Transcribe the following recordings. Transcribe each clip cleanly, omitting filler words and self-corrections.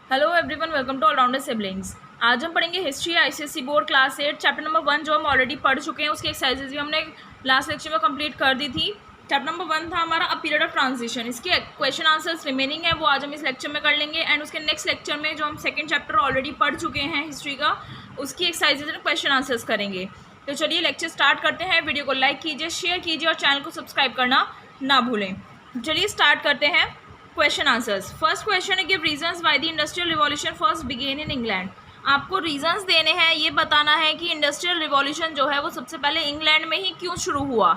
Hello everyone, welcome to allrounder siblings. आज हम पढ़ेंगे history ICSE board class 8 chapter number 1 जो हम ऑलरेडी पढ़ चुके हैं। उसकी एक्सरसाइजेज भी हमने लास्ट लेक्चर में कंप्लीट कर दी थी। चैप्टर नंबर 1 था हमारा अ पीरियड ऑफ ट्रांजिशन। इसके क्वेश्चन आंसर्स रिमेनिंग है, वो आज हम इस लेक्चर में कर लेंगे। एंड उसके नेक्स्ट लेक्चर में जो हम सेकेंड चैप्टर ऑलरेडी पढ़ चुके हैं हिस्ट्री का, उसकी एक्सरसाइजेज एंड क्वेश्चन आंसर्स करेंगे। तो चलिए लेक्चर स्टार्ट करते हैं। वीडियो को लाइक कीजिए, शेयर कीजिए और चैनल को सब्सक्राइब करना ना भूलें। चलिए स्टार्ट करते हैं क्वेश्चन आंसर्स। फर्स्ट क्वेश्चन है, give reasons why the industrial revolution first began in England. आपको रीजंस देने हैं, ये बताना है कि इंडस्ट्रियल रिवॉल्यूशन जो है वो सबसे पहले इंग्लैंड में ही क्यों शुरू हुआ,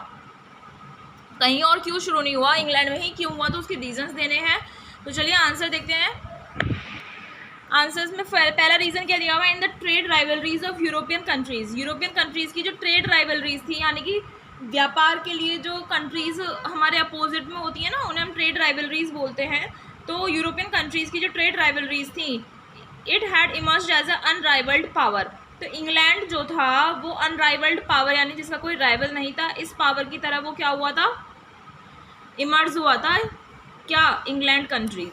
कहीं और क्यों शुरू नहीं हुआ, इंग्लैंड में ही क्यों हुआ, तो उसके रीजंस देने हैं। तो चलिए आंसर देखते हैं। आंसर्स में पहला रीजन क्या दिया हुआ है, in the trade rivalries of European countries. European countries की जो ट्रेड राइवलरीज थी, यानी कि व्यापार के लिए जो कंट्रीज हमारे अपोजिट में होती है ना, उन्हें हम ट्रेड राइवलरीज बोलते हैं। तो यूरोपियन कंट्रीज की जो ट्रेड राइवलरीज थी, it had emerged as a unrivalled power. तो इंग्लैंड जो था वो अनराइवल्ड पावर, यानी जिसका कोई राइवल नहीं था, इस पावर की तरह वो क्या हुआ था, इमर्ज हुआ था। क्या, England country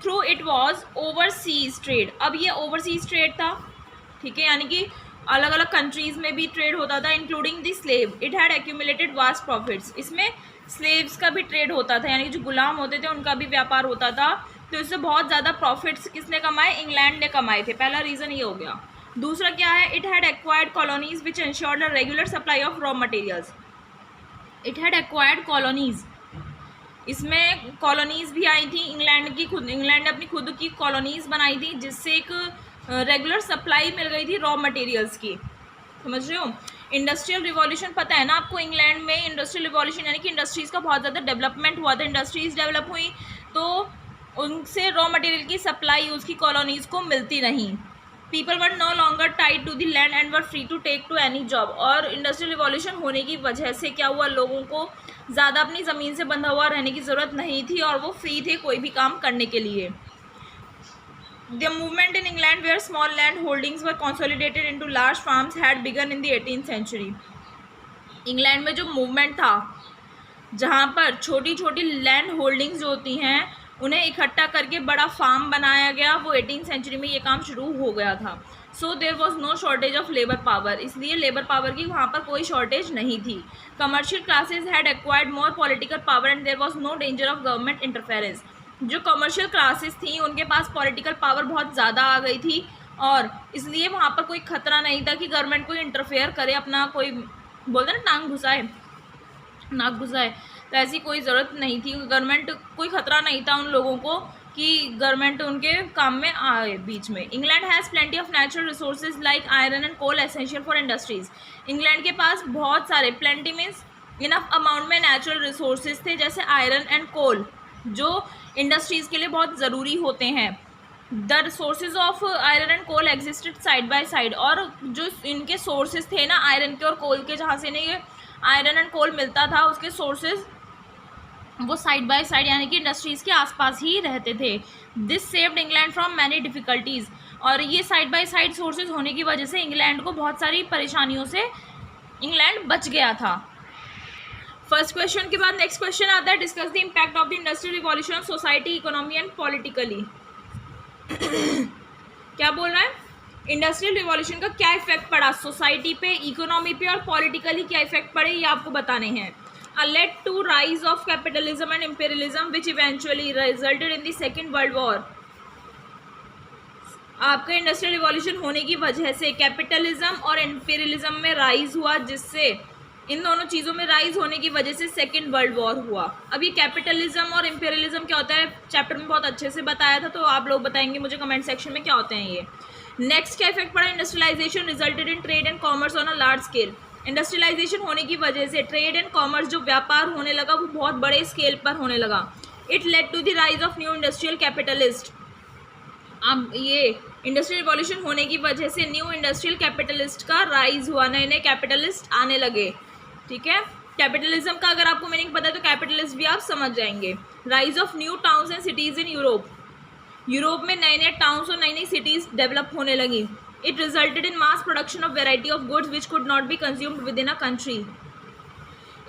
through it was overseas trade. अब ये ओवरसीज ट्रेड था, ठीक है, यानी कि अलग अलग कंट्रीज़ में भी ट्रेड होता था, including the slave. It had accumulated vast profits. इसमें स्लेव्स का भी ट्रेड होता था, यानी कि जो गुलाम होते थे उनका भी व्यापार होता था। तो इससे बहुत ज़्यादा प्रॉफिट्स किसने कमाए, इंग्लैंड ने कमाए थे। पहला रीज़न ये हो गया। दूसरा क्या है, it had acquired colonies which insured a regular supply of raw materials. It had acquired colonies, इसमें कॉलोनीज़ भी आई थी इंग्लैंड की, इंग्लैंड ने अपनी खुद की कॉलोनीज़ बनाई थी, जिससे एक रेगुलर सप्लाई मिल गई थी रॉ मटेरियल्स की। समझ रहे हो। इंडस्ट्रियल रिवॉल्यूशन पता है ना आपको, इंग्लैंड में इंडस्ट्रियल रिवॉल्यूशन यानी कि इंडस्ट्रीज़ का बहुत ज़्यादा डेवलपमेंट हुआ था। इंडस्ट्रीज़ डेवलप हुई तो उनसे रॉ मटेरियल की सप्लाई उसकी कॉलोनीज़ को मिलती नहीं। People were no longer tied to the land and were free to take to any job. और इंडस्ट्रियल रिवॉल्यूशन होने की वजह से क्या हुआ, लोगों को ज़्यादा अपनी ज़मीन से बंधा हुआ रहने की ज़रूरत नहीं थी और वो फ्री थे कोई भी काम करने के लिए। The movement in England where small land holdings were consolidated into large farms had begun in the 18th century. England में जो मूवमेंट था, जहाँ पर छोटी छोटी लैंड होल्डिंग्स जो होती हैं उन्हें इकट्ठा करके बड़ा फार्म बनाया गया, वो 18th सेंचुरी में ये काम शुरू हो गया था। So there was no shortage of labour power, इसलिए लेबर पावर की वहाँ पर कोई शॉर्टेज नहीं थी। Commercial classes had acquired more political power and there was no danger of government interference. जो कमर्शियल क्लासेस थी उनके पास पॉलिटिकल पावर बहुत ज़्यादा आ गई थी और इसलिए वहाँ पर कोई खतरा नहीं था कि गवर्नमेंट कोई इंटरफेयर करे, अपना कोई बोलते ना नाक घुसाए, तो ऐसी कोई ज़रूरत नहीं थी। गवर्नमेंट कोई खतरा नहीं था उन लोगों को कि गवर्नमेंट उनके काम में आए बीच में। England has plenty of natural resources like iron and coal essential for industries. England के पास बहुत सारे, प्लेंटी मीन्स इनफ अमाउंट में नेचुरल रिसोर्सेज थे, जैसे आयरन एंड कोल जो इंडस्ट्रीज़ के लिए बहुत ज़रूरी होते हैं। The sources of iron and coal existed side by side. और जो इनके सोर्सेज थे ना आयरन के और कोल के, जहाँ से इन्हें आयरन एंड कोल मिलता था, उसके सोर्सेज वो साइड बाय साइड यानी कि इंडस्ट्रीज़ के आसपास ही रहते थे। This saved England from many difficulties. और ये साइड बाय साइड सोर्सेज होने की वजह से इंग्लैंड को बहुत सारी परेशानियों से इंग्लैंड बच गया था। फर्स्ट क्वेश्चन के बाद नेक्स्ट क्वेश्चन आता है, discuss the impact of the industrial revolution on society, economy and politically. क्या बोल रहा है, इंडस्ट्रियल रिवॉल्यूशन का क्या इफेक्ट पड़ा सोसाइटी पे, इकोनॉमी पे और पॉलिटिकली क्या इफेक्ट पड़े, ये आपको बताने हैं। Led to rise of capitalism and imperialism which eventually resulted in the second world war. आपका इंडस्ट्रियल रिवॉल्यूशन होने की वजह से कैपिटलिज्म और इंपीरियलिज्म में राइज हुआ, जिससे इन दोनों चीज़ों में राइज होने की वजह से सेकेंड वर्ल्ड वॉर हुआ। अब ये कैपिटलिज्म और इंपीरियलिज्म क्या होता है चैप्टर में बहुत अच्छे से बताया था, तो आप लोग बताएंगे मुझे कमेंट सेक्शन में क्या होते हैं ये। नेक्स्ट क्या इफेक्ट पड़ा, industrialization resulted in trade and commerce on a large scale. Industrialization होने की वजह से ट्रेड एंड कॉमर्स जो व्यापार होने लगा वो बहुत बड़े स्केल पर होने लगा। It led to the rise of new industrial capitalist. अब ये इंडस्ट्रियल रिवॉल्यूशन होने की वजह से न्यू इंडस्ट्रियल कैपिटलिस्ट का राइज हुआ, नए नए कैपिटलिस्ट आने लगे। ठीक है, कैपिटलिज्म का अगर आपको मीनिंग पता है तो कैपिटलिस्ट भी आप समझ जाएंगे। Rise of new towns and cities in Europe. Europe में नए नए टाउन्स और नई नई सिटीज़ डेवलप होने लगी। It resulted in mass production of variety of goods which could not be consumed with in a country.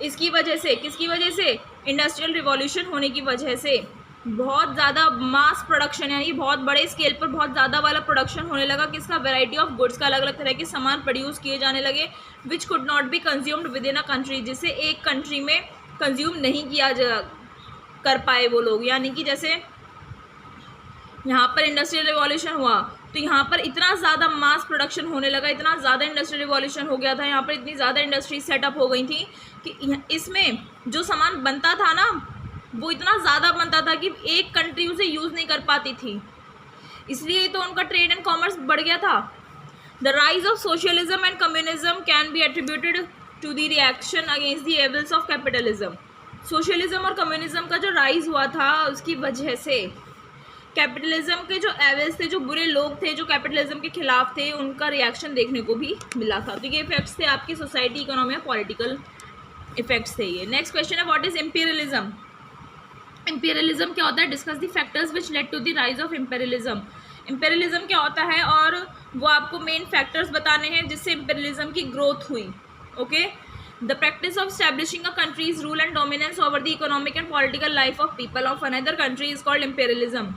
इसकी वजह से, किसकी वजह से, इंडस्ट्रियल रिवॉल्यूशन होने की वजह से बहुत ज़्यादा मास प्रोडक्शन यानी बहुत बड़े स्केल पर बहुत ज़्यादा वाला प्रोडक्शन होने लगा, किसका, वैरायटी ऑफ गुड्स का, अलग अलग तरह के सामान प्रोड्यूस किए जाने लगे, which could not be consumed with in a country, जिसे एक कंट्री में कंज्यूम नहीं किया कर पाए वो लोग। यानी कि जैसे यहाँ पर इंडस्ट्रियल रिवॉल्यूशन हुआ तो यहाँ पर इतना ज़्यादा मास प्रोडक्शन होने लगा, इतना ज़्यादा इंडस्ट्रियल रिवॉल्यूशन हो गया था, यहाँ पर इतनी ज़्यादा इंडस्ट्री सेटअप हो गई थी कि इसमें जो सामान बनता था ना वो इतना ज़्यादा बनता था कि एक कंट्री उसे यूज़ नहीं कर पाती थी, इसलिए तो उनका ट्रेड एंड कॉमर्स बढ़ गया था। The rise of socialism and communism can be attributed to the reaction against the evils of capitalism. Socialism और कम्युनिज्म का जो राइज हुआ था उसकी वजह से कैपिटलिज्म के जो एविल्स थे, जो बुरे लोग थे, जो कैपिटलिज्म के खिलाफ थे, उनका रिएक्शन देखने को भी मिला था। तो ये इफेक्ट्स थे आपकी सोसाइटी, इकोनॉमी और पॉलिटिकल इफेक्ट्स थे ये। नेक्स्ट क्वेश्चन है व्हाट इज इंपीरियलिज्म। इंपीरियलिज्म क्या होता है? Discuss the factors which led to the rise of imperialism. Imperialism क्या होता है और वो आपको मेन फैक्टर्स बताने हैं जिससे इंपीरियलिज्म की ग्रोथ हुई। Okay, the practice of establishing a countries rule and dominance over the economic and political life of people of another country is called imperialism.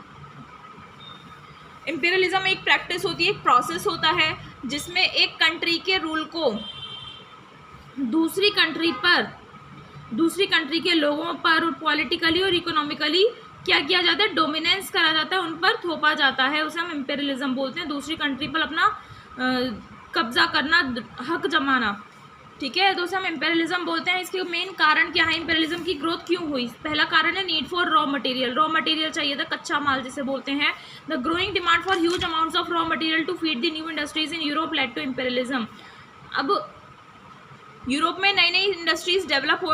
Imperialism एक प्रैक्टिस होती है, एक प्रोसेस होता है जिसमें एक कंट्री के रूल को दूसरी कंट्री के लोगों पर पॉलिटिकली और इकोनॉमिकली क्या किया जाता है? डोमिनेंस करा जाता है, उन पर थोपा जाता है, उसे हम इंपीरियलिज्म बोलते हैं। दूसरी कंट्री पर अपना कब्जा करना, हक जमाना, ठीक है, तो उसे हम इंपीरियलिज्म बोलते हैं। इसके मेन कारण क्या है? इंपीरियलिज्म की ग्रोथ क्यों हुई? पहला कारण है need for raw material. Raw material चाहिए था, कच्चा माल जिसे बोलते हैं। The growing demand for huge amounts of raw material to feed the new industries in Europe led to imperialism. अब यूरोप में नई नई इंडस्ट्रीज डेवलप हो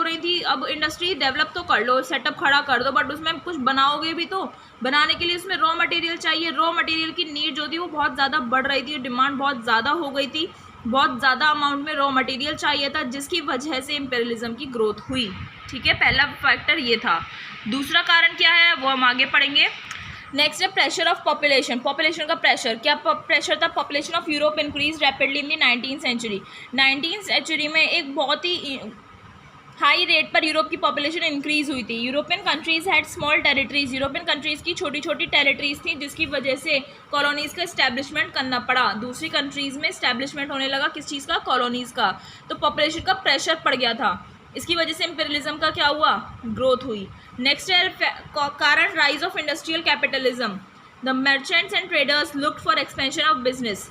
रही थी, अब इंडस्ट्री डेवलप तो कर लो, सेटअप खड़ा कर दो, बट उसमें कुछ बनाओगे भी तो बनाने के लिए उसमें रॉ मटेरियल चाहिए। रॉ मटेरियल की नीड जो थी वो बहुत ज़्यादा बढ़ रही थी, डिमांड बहुत ज़्यादा हो गई थी, बहुत ज़्यादा अमाउंट में रॉ मटेरियल चाहिए था, जिसकी वजह से इंपीरियलिज्म की ग्रोथ हुई। ठीक है, पहला फैक्टर ये था। दूसरा कारण क्या है वो हम आगे पढ़ेंगे। नेक्स्ट है प्रेशर ऑफ पॉपुलेशन। पॉपुलेशन का प्रेशर, क्या प्रेशर था? Population of Europe increase rapidly in the 19th century. 19th century में एक बहुत ही हाई रेट पर यूरोप की पॉपुलेशन इंक्रीज हुई थी। European countries had small territories. European countries की छोटी छोटी टेरिटरीज थी, जिसकी वजह से कॉलोनीज़ का इस्टेब्लिशमेंट करना पड़ा। दूसरी कंट्रीज़ में इस्टेब्लिशमेंट होने लगा, किस चीज़ का? कॉलोनीज़ का। तो पॉपुलेशन का प्रेशर पड़ गया था, इसकी वजह से इंपीरियलिज्म का क्या हुआ? ग्रोथ हुई। नेक्स्ट है कारण rise of industrial capitalism. The merchants and traders looked for expansion of business.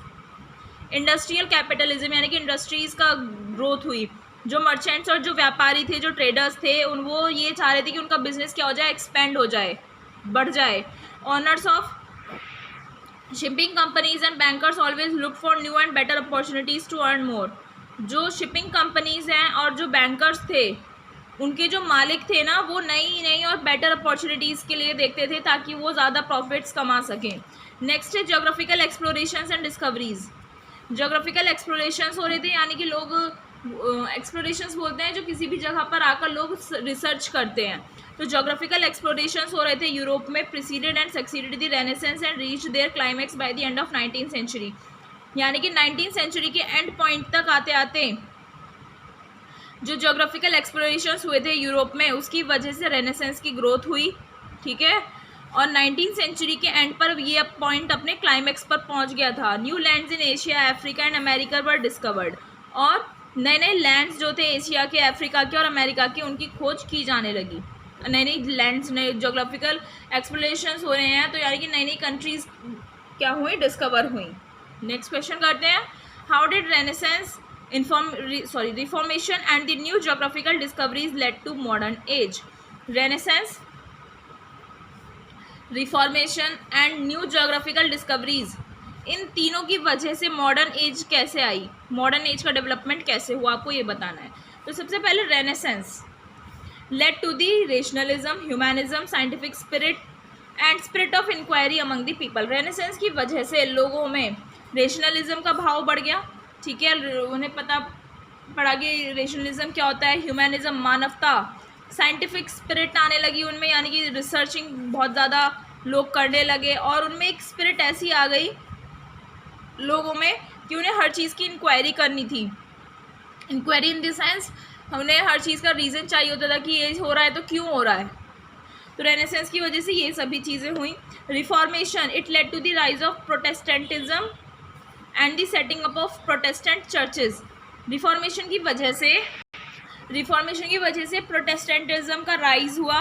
Industrial capitalism यानी कि इंडस्ट्रीज़ का ग्रोथ हुई। जो मर्चेंट्स और जो व्यापारी थे, जो ट्रेडर्स थे, वो ये चाह रहे थे कि उनका बिजनेस क्या हो जाए? एक्सपेंड हो जाए, बढ़ जाए। Owners of shipping companies and bankers always look for new and better opportunities to earn more. जो शिपिंग कंपनीज हैं और जो बैंकर्स थे, उनके जो मालिक थे ना, वो नई और बेटर अपॉर्चुनिटीज़ के लिए देखते थे ताकि वो ज़्यादा प्रॉफिट्स कमा सकें। नेक्स्ट है geographical explorations and discoveries. Geographical explorations हो रहे थे, यानी कि लोग एक्सप्लोरेशंस बोलते हैं जो किसी भी जगह पर आकर लोग रिसर्च करते हैं। तो जोग्राफिकल एक्सप्लोरेशंस हो रहे थे यूरोप में। Preceded and succeeded the Renaissance and reach their climax by the end of 19th century. यानी कि 19th सेंचुरी के एंड पॉइंट तक आते आते जो जोग्राफिकल एक्सप्लोरेशंस हुए थे यूरोप में, उसकी वजह से रेनेसेंस की ग्रोथ हुई। ठीक है, और 19th सेंचुरी के एंड पर ये पॉइंट अपने क्लाइमैक्स पर पहुंच गया था। New lands in Asia, Africa and America were discovered. और नए नए लैंड्स जो थे एशिया के, अफ्रीका के और अमेरिका के, उनकी खोज की जाने लगी। नई नई लैंड्स, नए जोग्राफिकल एक्सप्लोरेशंस हो रहे हैं, तो यानी कि नई नई कंट्रीज़ क्या हुई? डिस्कवर हुई। नेक्स्ट क्वेश्चन करते हैं। How did renaissance reformation and the new geographical discoveries led to modern age. Renaissance, reformation and new geographical discoveries, इन तीनों की वजह से मॉडर्न एज कैसे आई, मॉडर्न एज का डेवलपमेंट कैसे हुआ, आपको ये बताना है। तो सबसे पहले renaissance led to the rationalism, humanism, scientific spirit and spirit of inquiry among the people. Renaissance की वजह से लोगों में रेशनलिज्म का भाव बढ़ गया। ठीक है, उन्हें पता पड़ा कि रेशनलिज्म क्या होता है, ह्यूमैनिज्म मानवता, साइंटिफिक स्पिरिट आने लगी उनमें, यानी कि रिसर्चिंग बहुत ज़्यादा लोग करने लगे, और उनमें एक स्पिरिट ऐसी आ गई लोगों में कि उन्हें हर चीज़ की इंक्वायरी करनी थी। इंक्वायरी इन द सेंस, उन्हें हर चीज़ का रीज़न चाहिए होता था कि ये हो रहा है तो क्यों हो रहा है, तो रेनेसेंस की वजह से ये सभी चीज़ें हुई। Reformation, it led to the rise of Protestantism and the setting up of Protestant churches. Reformation की वजह से प्रोटेस्टेंटिज्म का राइज हुआ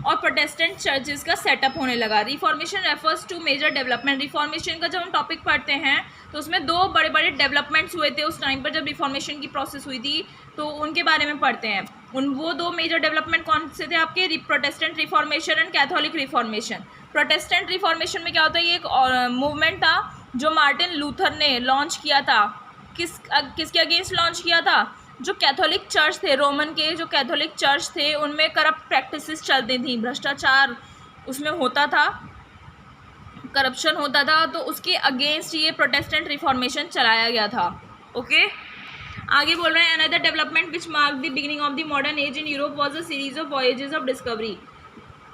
और प्रोटेस्टेंट चर्चेज का सेटअप होने लगा। Reformation refers to major development. Reformation का जब हम टॉपिक पढ़ते हैं तो उसमें दो बड़े बड़े डेवलपमेंट्स हुए थे उस टाइम पर, जब रिफॉर्मेशन की प्रोसेस हुई थी, तो उनके बारे में पढ़ते हैं। वो दो मेजर डेवलपमेंट कौन से थे आपके? Protestant reformation and Catholic reformation. Protestant reformation में क्या होता है, ये एक मूवमेंट था जो मार्टिन लूथर ने लॉन्च किया था। किसके अगेंस्ट लॉन्च किया था? जो कैथोलिक चर्च थे, रोमन के जो कैथोलिक चर्च थे, उनमें करप्ट प्रैक्टिसेस चलती थी, भ्रष्टाचार उसमें होता था, करप्शन होता था, तो उसके अगेंस्ट ये प्रोटेस्टेंट रिफॉर्मेशन चलाया गया था। ओके, आगे बोल रहे हैं another development which mark the beginning of the modern age in Europe was a series of voyages of discovery.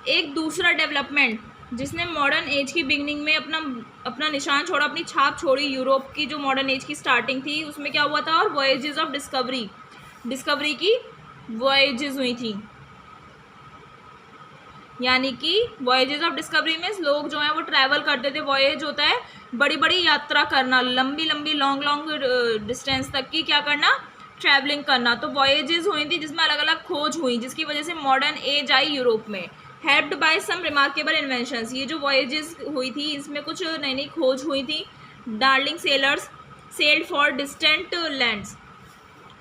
एक दूसरा डेवलपमेंट जिसने मॉडर्न एज की बिगनिंग में अपना निशान छोड़ा, अपनी छाप छोड़ी यूरोप की जो मॉडर्न एज की स्टार्टिंग थी, उसमें क्या हुआ था? और वॉयेजेस ऑफ डिस्कवरी की वॉयेजेस हुई थी। यानी कि वॉयेजेस ऑफ डिस्कवरी में लोग जो हैं वो ट्रैवल करते थे। वॉयेज होता है बड़ी बड़ी यात्रा करना, लंबी लंबी लॉन्ग डिस्टेंस तक की क्या करना? ट्रैवलिंग करना। तो वॉयेजेस हुई थी जिसमें अलग अलग खोज हुई, जिसकी वजह से मॉडर्न एज आई यूरोप में। Helped by some remarkable inventions. ये जो वॉयेजेस हुई थी इसमें कुछ नई नई खोज हुई थी। Darling sailors sailed for distant lands.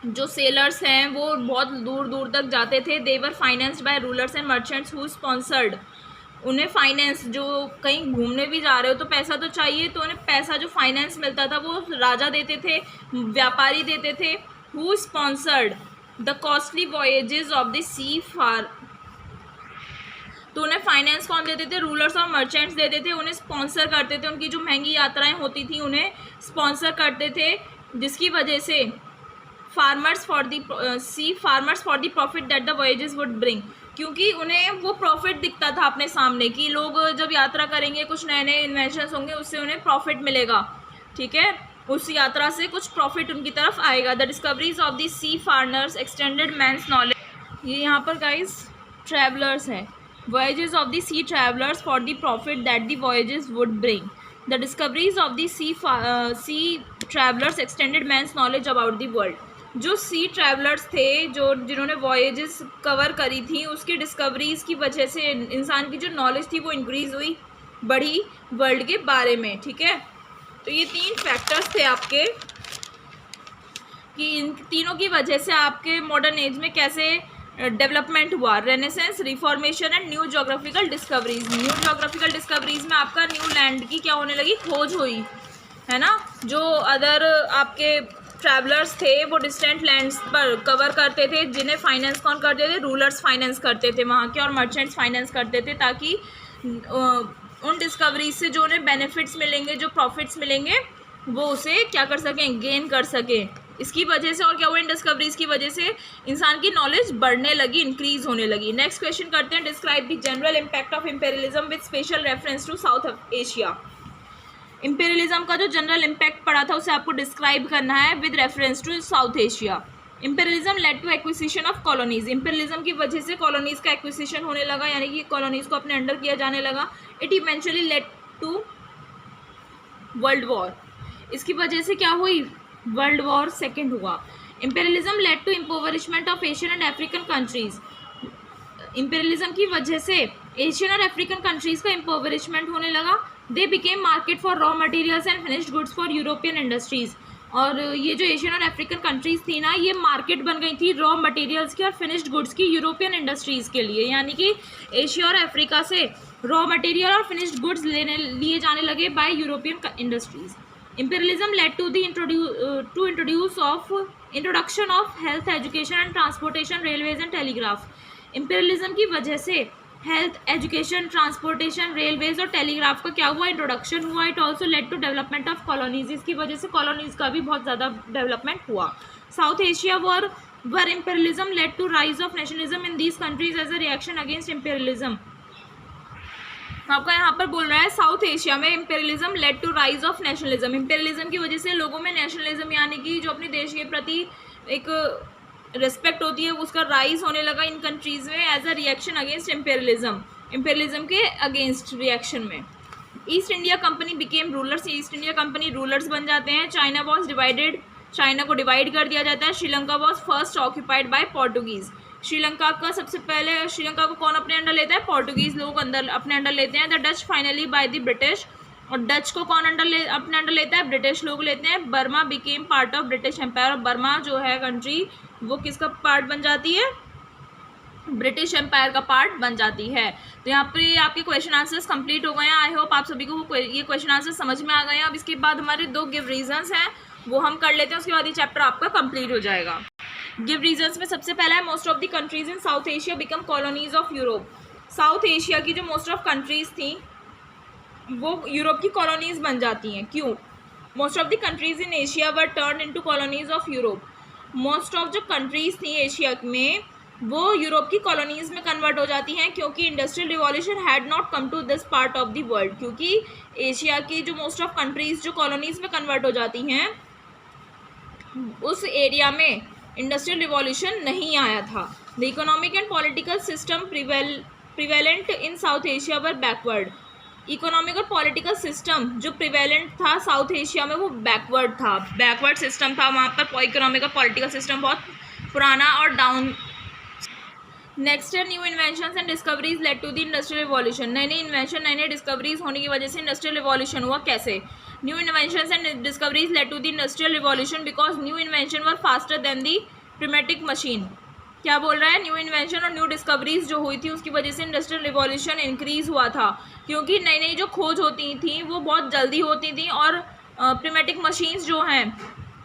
जो सेलर्स हैं वो बहुत दूर दूर तक जाते थे। They were financed by rulers and merchants who sponsored. उन्हें फाइनेंस, जो कहीं घूमने भी जा रहे हो तो पैसा तो चाहिए, तो उन्हें पैसा जो फाइनेंस मिलता था वो राजा देते थे, व्यापारी देते थे। Who sponsored the costly voyages of the sea far. तो उन्हें फाइनेंस कौन देते थे? रूलर्स और मर्चेंट्स देते थे, उन्हें स्पॉन्सर करते थे। उनकी जो महंगी यात्राएं होती थी उन्हें स्पॉन्सर करते थे, जिसकी वजह से farmers for the profit that the voyages would bring. क्योंकि उन्हें वो प्रॉफिट दिखता था अपने सामने कि लोग जब यात्रा करेंगे, कुछ नए नए इन्वेंशंस होंगे, उससे उन्हें प्रॉफिट मिलेगा। ठीक है, उस यात्रा से कुछ प्रॉफिट उनकी तरफ आएगा। The discoveries of the sea farers extended man's knowledge. ये यहाँ पर गाइस ट्रैवलर्स हैं। Voyages of the sea travelers for the profit that the voyages would bring. The discoveries of the sea travelers extended man's knowledge about the world. जो सी travellers थे, जिन्होंने voyages cover करी थी, उसकी डिस्कवरीज की वजह से इंसान की जो नॉलेज थी वो इंक्रीज हुई, बढ़ी वर्ल्ड के बारे में। ठीक है, तो ये 3 फैक्टर्स थे आपके कि इन तीनों की वजह से आपके मॉडर्न एज में कैसे डेवलपमेंट हुआ। Renaissance, reformation and new geographical discoveries. New geographical discoveries में आपका न्यू लैंड की क्या होने लगी? खोज हुई, है ना। जो अदर आपके ट्रैवलर्स थे वो डिस्टेंट लैंड्स पर कवर करते थे, जिन्हें फाइनेंस कौन करते थे? रूलर्स फाइनेंस करते थे वहाँ के, और मर्चेंट्स फाइनेंस करते थे, ताकि उन डिस्कवरीज से जो उन्हें बेनिफिट्स मिलेंगे, जो प्रॉफिट्स मिलेंगे, वो उसे क्या कर सकें? गेन कर सकें। इसकी वजह से और क्या हुआ? इन डिस्कवरीज की वजह से इंसान की नॉलेज बढ़ने लगी, इंक्रीज होने लगी। नेक्स्ट क्वेश्चन करते हैं, describe the general impact of imperialism with special reference to South Asia. Imperialism का जो जनरल इम्पैक्ट पड़ा था उसे आपको डिस्क्राइब करना है with reference to South Asia. Imperialism led to acquisition of colonies. Imperialism की वजह से कॉलोनीज का एक्विजिशन होने लगा, यानी कि कॉलोनीज को अपने अंडर किया जाने लगा। It eventually led to world war. इसकी वजह से क्या हुई? वर्ल्ड वॉर सेकेंड हुआ। Imperialism led to impoverishment of Asian and African countries. Imperialism की वजह से एशियन और अफ्रीकन कंट्रीज का इम्पोवरिशमेंट होने लगा। They became market for raw materials and finished goods for European industries. और ये जो एशियन और अफ्रीकन कंट्रीज थी ना, ये मार्केट बन गई थी रॉ मटेरियल्स की और फिनिश्ड गुड्स की यूरोपियन इंडस्ट्रीज़ के लिए। यानी कि एशिया और अफ्रीका से रॉ मटेरियल और फिनिश्ड गुड्स लिए जाने लगे bye European industries. Imperialism led to the introduction of health, education and transportation, railways and telegraph. Imperialism की वजह से हेल्थ, एजुकेशन, ट्रांसपोर्टेशन, रेलवेज और टेलीग्राफ का क्या हुआ? इंट्रोडक्शन हुआ। It also led to development of colonies. इसकी वजह से कॉलोनीज का भी बहुत ज़्यादा डेवलपमेंट हुआ। South Asia were imperialism led to rise of nationalism in these countries as a reaction against imperialism. आपका यहाँ पर बोल रहा है साउथ एशिया में imperialism led to rise of nationalism. Imperialism की वजह से लोगों में नेशनलिज्म यानी कि जो अपने देश के प्रति एक रिस्पेक्ट होती है उसका राइज होने लगा इन कंट्रीज़ में as a reaction against imperialism. Imperialism के अगेंस्ट रिएक्शन में। East India Company became rulers, East India Company rulers बन जाते हैं। चाइना वॉज डिवाइडेड, चाइना को डिवाइड कर दिया जाता है। Sri Lanka was first occupied by Portuguese, Sri Lanka का सबसे पहले, श्रीलंका को कौन अपने अंडर लेता है? पोर्टुगीज लोग अंदर अपने अंडर लेते हैं। The Dutch finally by the British, और डच को कौन अपने अंडर लेता है? ब्रिटिश लोग लेते हैं। Burma became part of British empire, और बर्मा जो है कंट्री वो किसका पार्ट बन जाती है? ब्रिटिश एम्पायर का पार्ट बन जाती है। तो यहाँ पर आपके क्वेश्चन आंसर्स कंप्लीट हो गए हैं। आई होप आप सभी को ये क्वेश्चन आंसर समझ में आ गए हैं। अब इसके बाद हमारे 2 गिव रीजंस हैं, वो हम कर लेते हैं, उसके बाद ये चैप्टर आपका कंप्लीट हो जाएगा। गिव रीजंस में सबसे पहला है most of the countries in south Asia become colonies of Europe. South Asia की जो मोस्ट ऑफ कंट्रीज थी वो यूरोप की कॉलोनीज बन जाती हैं। क्यों? Most of the countries in Asia were turn into colonies of Europe. Most of जो कंट्रीज थी एशिया में वो यूरोप की कॉलोनीज में कन्वर्ट हो जाती हैं, क्योंकि industrial revolution had not come to this part of the world. क्योंकि एशिया की जो मोस्ट ऑफ कंट्रीज जो कॉलोनीज में कन्वर्ट हो जाती हैं उस एरिया में इंडस्ट्रियल रिवॉल्यूशन नहीं आया था। The economic and political system prevalent in south Asia were backward. Economic और पॉलिटिकल सिस्टम जो प्रिवेलेंट था साउथ एशिया में वो बैकवर्ड था, बैकवर्ड सिस्टम था। वहाँ पर इकोनॉमिक और पॉलिटिकल सिस्टम बहुत पुराना और डाउन। नेक्स्ट है new inventions and discoveries led to the industrial revolution. नए नए इन्वेंशन, नए नए डिस्कवरीज होने की वजह से इंडस्ट्रियल रिवॉल्यूशन हुआ। कैसे? New inventions and discoveries led to the industrial revolution because new invention were faster than the primitive machine. क्या बोल रहा है? न्यू इन्वेंशन और न्यू डिस्कवरीज जो हुई थी उसकी वजह से इंडस्ट्रियल रिवॉल्यूशन इंक्रीज हुआ था, क्योंकि नई नई जो खोज होती थी वो बहुत जल्दी होती थी और प्रिमेटिक मशीन्स जो हैं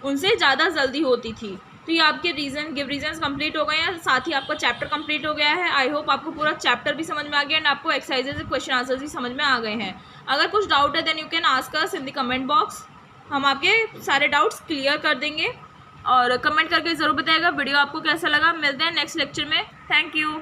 उनसे ज़्यादा जल्दी होती थी। तो ये आपके गिव रीजंस कंप्लीट हो गए हैं, साथ ही आपका चैप्टर कंप्लीट हो गया है। आई होप आपको पूरा चैप्टर भी समझ में आ गया एंड आपको एक्सरसाइजेज क्वेश्चन आंसर्स भी समझ में आ गए हैं। अगर कुछ डाउट है then you can ask us in the comment box, हम आपके सारे डाउट्स क्लियर कर देंगे। और कमेंट करके ज़रूर बताइएगा वीडियो आपको कैसा लगा। मिलते हैं नेक्स्ट लेक्चर में। Thank you.